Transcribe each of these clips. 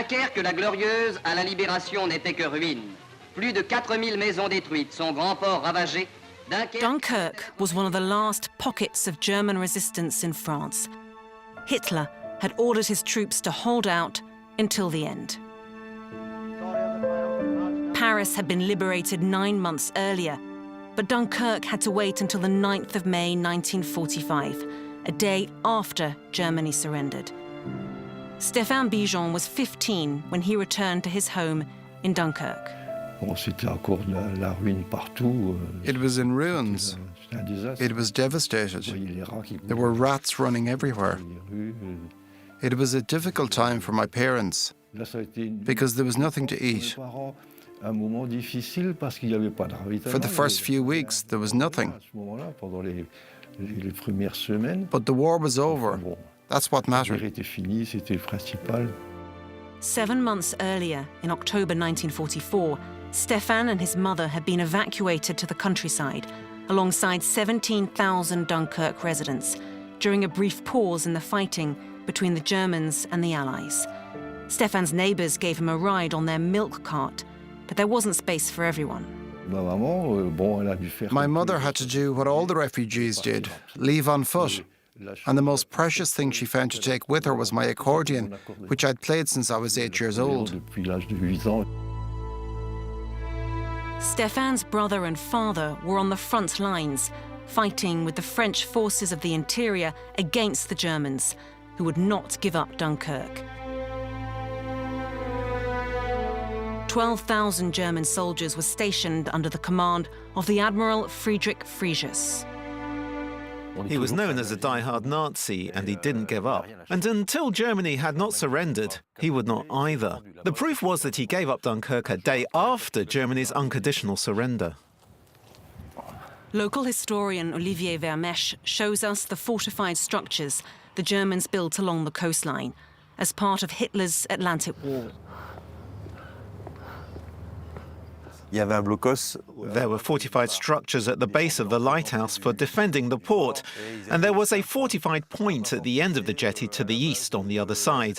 Dunkerque, la glorieuse, à la libération n'était que ruine. Plus de 4000 maisons détruites, son grand port ravagé. Dunkirk was one of the last pockets of German resistance in France. Hitler had ordered his troops to hold out until the end. Paris had been liberated 9 months earlier, but Dunkirk had to wait until the 9th of May 1945, a day after Germany surrendered. Stéphane Bijon was 15 when he returned to his home in Dunkirk. It was in ruins. It was devastated. There were rats running everywhere. It was a difficult time for my parents because there was nothing to eat. For the first few weeks, there was nothing. But the war was over. That's what mattered. 7 months earlier, in October 1944, Stéphane and his mother had been evacuated to the countryside, alongside 17,000 Dunkirk residents, during a brief pause in the fighting between the Germans and the Allies. Stéphane's neighbours gave him a ride on their milk cart, but there wasn't space for everyone. My mother had to do what all the refugees did, leave on foot. And the most precious thing she found to take with her was my accordion, which I'd played since I was 8 years old. Stéphane's brother and father were on the front lines, fighting with the French forces of the interior against the Germans, who would not give up Dunkirk. 12,000 German soldiers were stationed under the command of the Admiral Friedrich Frisius. He was known as a die-hard Nazi, and he didn't give up. And until Germany had not surrendered, he would not either. The proof was that he gave up Dunkirk a day after Germany's unconditional surrender. Local historian Olivier Vermèche shows us the fortified structures the Germans built along the coastline as part of Hitler's Atlantic Wall. There were fortified structures at the base of the lighthouse for defending the port, and there was a fortified point at the end of the jetty to the east on the other side.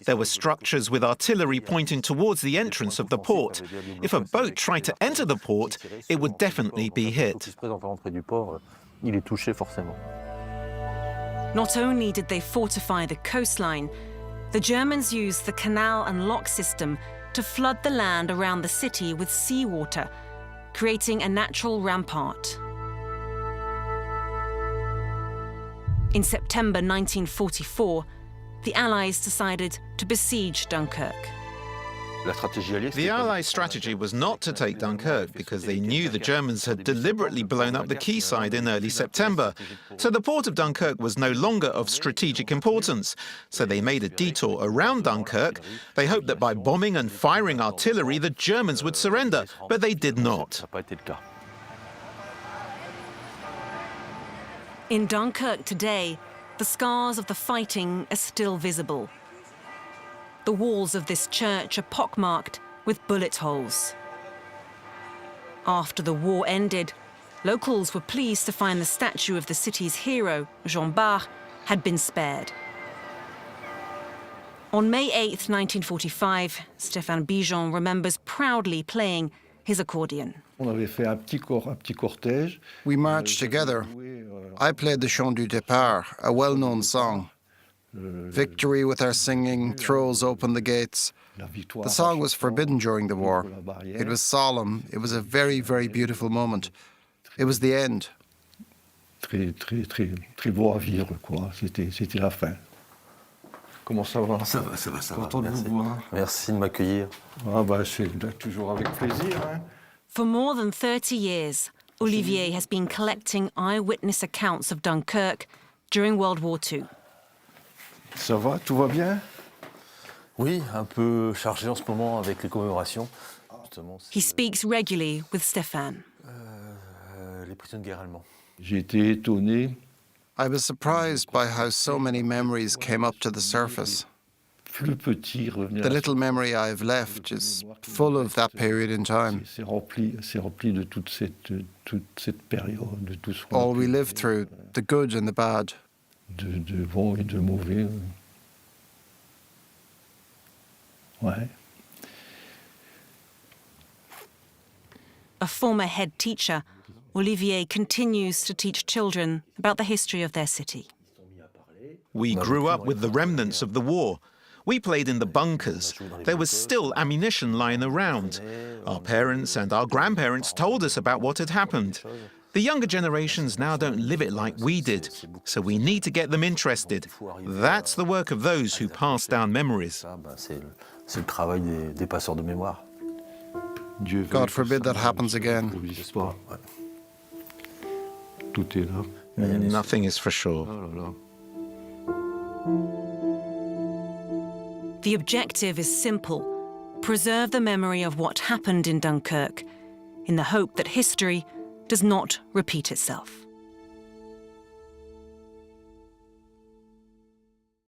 There were structures with artillery pointing towards the entrance of the port. If a boat tried to enter the port, it would definitely be hit. Not only did they fortify the coastline, the Germans used the canal and lock system to flood the land around the city with seawater, creating a natural rampart. In September 1944, the Allies decided to besiege Dunkirk. The Allies' strategy was not to take Dunkirk because they knew the Germans had deliberately blown up the quayside in early September. So the port of Dunkirk was no longer of strategic importance. So they made a detour around Dunkirk. They hoped that by bombing and firing artillery, the Germans would surrender, but they did not. In Dunkirk today, the scars of the fighting are still visible. The walls of this church are pockmarked with bullet holes. After the war ended, locals were pleased to find the statue of the city's hero, Jean Bart, had been spared. On May 8, 1945, Stéphane Bijon remembers proudly playing his accordion. We marched together. I played the Chant du Départ, a well-known song. Victory with our singing throws open the gates. The song was forbidden during the war. It was solemn. It was a very, very beautiful moment. It was the end. Très beau à vivre, quoi. C'était la fin. Comment ça va? Ça va, ça va, ça va. Content de vous voir. Merci de m'accueillir. Ah bah, c'est toujours avec plaisir, hein. For more than 30 years, Olivier has been collecting eyewitness accounts of Dunkirk during World War II. Ça va? Tout va bien? Oui, un peu chargé en ce moment avec les commémorations. He speaks regularly with Stéphane. Les prisonniers de guerre allemands. J'ai été étonné. I was surprised by how so many memories came up to the surface. The little memory I've left is full of that period in time. C'est rempli de toute cette période, de tout ce qu'on All we lived through, the good and the bad. De bon et de mauvais. Ouais. A former head teacher, Olivier continues to teach children about the history of their city. We grew up with the remnants of the war. We played in the bunkers. There was still ammunition lying around. Our parents and our grandparents told us about what had happened. The younger generations now don't live it like we did, so we need to get them interested. That's the work of those who pass down memories. C'est le travail des passeurs de mémoire. God forbid that happens again. Tout est là. Nothing is for sure. Oh là là. The objective is simple: preserve the memory of what happened in Dunkirk, in the hope that history does not repeat itself.